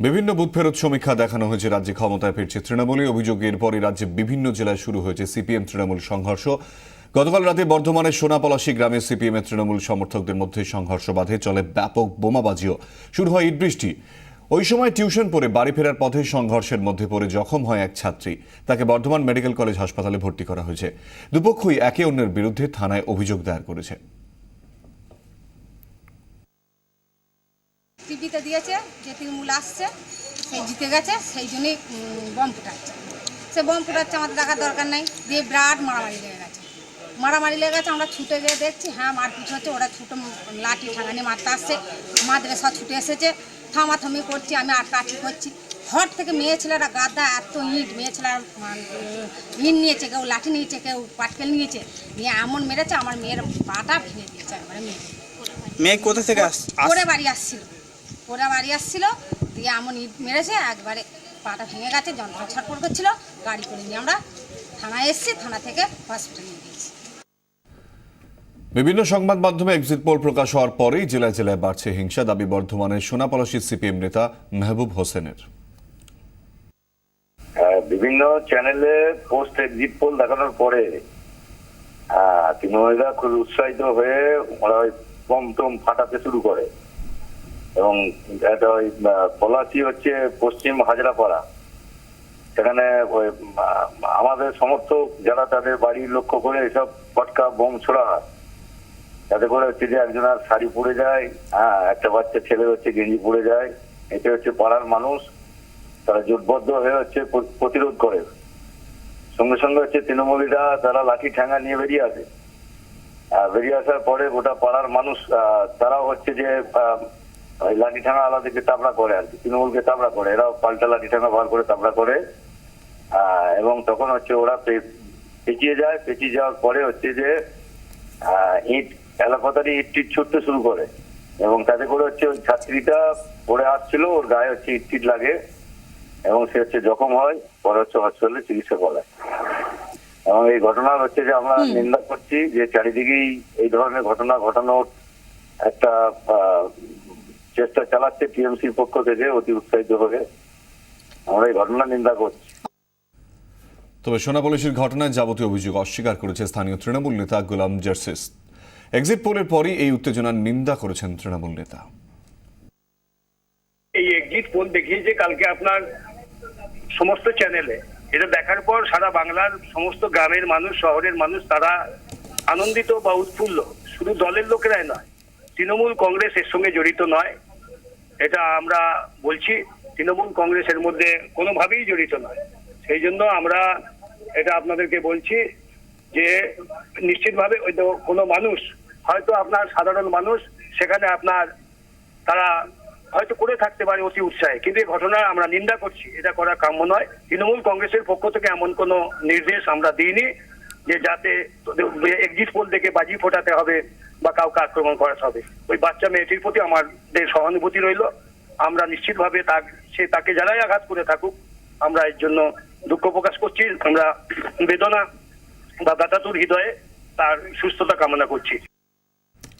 বিভিন্ন বুথ ফেরত সমীক্ষা দেখানো হয়েছে রাজ্যে ক্ষমতায় ফিরছে তৃণমূলের অভিযোগের পরই রাজ্যে বিভিন্ন জেলায় শুরু হয়েছে সিপিএম তৃণমূল সংঘর্ষ। গতকাল রাতে বর্ধমানের সোনাপলাশী গ্রামে সিপিএম এর তৃণমূল সমর্থকদের মধ্যে সংঘর্ষ বাধে, চলে ব্যাপক বোমাবাজিও, শুরু হয় ইট বৃষ্টি। ওই সময় টিউশন পড়ে বাড়ি ফেরার পথে সংঘর্ষের মধ্যে পড়ে জখম হয় এক ছাত্রী। তাকে বর্ধমান মেডিকেল কলেজ হাসপাতালে ভর্তি করা হয়েছে। দুপক্ষই একে অন্যের বিরুদ্ধে থানায় অভিযোগ দায়ের করেছে। টিভিতে দিয়েছে যে তৃণমূল আসছে, সেই জিতে গেছে, সেই জন্যই বম ফুটাচ্ছে। সে বম ফুটাচ্ছে, আমাদের দেখার দরকার নেই। দিয়ে বিরাট মারামারি লেগে গেছে। আমরা ছুটে গিয়ে দেখছি, হ্যাঁ মারপিট হচ্ছে। ওরা ছুটে লাঠি ঠাঙানি মারতে আসছে, আমাদের সব ছুটে এসেছে। থামাথামি করছি, আমি আটকাছি করছি। ঘর থেকে মেয়ে ছেলেরা গাদা এত ইট, মেয়ে ছেলেরা ইট নিয়েছে, কেউ লাঠি নিয়েছে, কেউ পাটকেল নিয়েছে, নিয়ে এমন মেরেছে আমার মেয়ের পাটা ভেঙে দিয়েছে। একবারে মেয়ে কোথা থেকে ওরে বাড়ি আসছিল, দিয়ে এমন ইট মেরেছে, একবারে পাটা ভেঙে গেছে, যন্ত্রণা ছটফট করছিল। গাড়ি করে নিয়ে আমরা থানায় এসেছি, থানা থেকে হসপিটালে নিয়ে গিয়েছি। বিভিন্ন সংবাদ মাধ্যমে এক্সিট পোল প্রকাশ হওয়ার পরেই জেলায় জেলায় বাড়ছে হিংসা, দাবি বর্ধমানের সোনাপলাশীর সিপিএম নেতা মেহবুব হোসেনের। বিভিন্ন চ্যানেলে পোস্ট এক্সিট পোল দেখানোর পরে তৃণমূলীরা খুব উৎসাহিত হয়ে ওরা ওই বম টম ফাটাতে শুরু করে। এবং এটা ওই পলাশী হচ্ছে পশ্চিম হাজরাপাড়া, সেখানে ওই আমাদের সমর্থক যারা তাদের বাড়ি লক্ষ্য করে এসব পটকা বোম ছোড়া হয়। তাতে করে হচ্ছে যে একজনের শাড়ি পুড়ে যায়, একটা বাচ্চা ছেলে হচ্ছে গেঞ্জি পুড়ে যায়। এতে হচ্ছে পাড়ার মানুষ তারা জোটবদ্ধ হয়ে হচ্ছে প্রতিরোধ করে। সঙ্গে সঙ্গে হচ্ছে তৃণমূলীরা তারা লাঠি ঠ্যাঙ্গা নিয়ে বেরিয়ে আসে। বেরিয়ে আসার পরে গোটা পাড়ার মানুষ তারাও হচ্ছে যে ওই লাঠি ঠ্যাঙ্গা আলাদাকে তাবড়া করে, আর কি তৃণমূলকে তাবড়া করে। এরাও পাল্টা লাঠি ঠ্যাঙ্গা বার করে তাবড়া করে। এবং তখন হচ্ছে ওরা পেঁচিয়ে যায়। পেঁচিয়ে যাওয়ার পরে হচ্ছে যে ইট এলাকাতারি ইট টিট ছুটতে শুরু করে। এবং তাতে করে হচ্ছে ওই ছাত্রীটা পড়ে আসছিল, ওর গায়ে হচ্ছে ইট টিট লাগে এবং সে হচ্ছে জখম হয়, পরে হচ্ছে হসপিটালে চিকিৎসা করায়। এবং এই ঘটনার হচ্ছে যে আমরা নিন্দা করছি যে চারিদিকেই এই ধরনের ঘটনা ঘটানোর একটা চেষ্টা চালাচ্ছে টিএমসির পক্ষ থেকে অতি উৎসাহিত হয়ে। আমরা এই ঘটনা নিন্দা করছি। তবে সোনাপলাশীর ঘটনায় যাবতীয় অভিযোগ অস্বীকার করেছে স্থানীয় তৃণমূল নেতা গোলাম জার্সিস। এক্সিট পোলের পরই এই উত্তেজনার নিন্দা করেছেন তৃণমূল নেতা। এই এক্সিট পোল দেখিয়েছে কালকে আপনার সমস্ত চ্যানেলে। এটা দেখার পর সারা বাংলার সমস্ত গ্রামের মানুষ, শহরের মানুষ তারা আনন্দিত বা উৎফুল্ল। শুধু দলের লোকেরাই নয়, তৃণমূল কংগ্রেস এর সঙ্গে জড়িত নয়, এটা আমরা বলছি। তৃণমূল কংগ্রেসের মধ্যে কোনোভাবেই জড়িত নয়। সেই জন্য আমরা এটা আপনাদেরকে বলছি যে নিশ্চিতভাবে ওই তো কোনো মানুষ, হয়তো আপনার সাধারণ মানুষ সেখানে আপনার তারা হয়তো করে থাকতে পারে অতি উৎসাহে, কিন্তু এই ঘটনা আমরা নিন্দা করছি। এটা করা কাম্য নয়। তৃণমূল কংগ্রেসের পক্ষ থেকে এমন কোনো নির্দেশ আমরা দিইনি যে যাতে এক্সিট পোল থেকে বাজি ফোটাতে হবে বা কাউকে আক্রমণ করাতে হবে। ওই বাচ্চা মেয়েটির প্রতি আমাদের সহানুভূতি রইল। আমরা নিশ্চিতভাবে তাকে যারাই আঘাত করে থাকুক, আমরা এর জন্য দুঃখ প্রকাশ করছি। আমরা বেদনা বা ব্যথাতুর হৃদয়ে তার সুস্থতা কামনা করছি।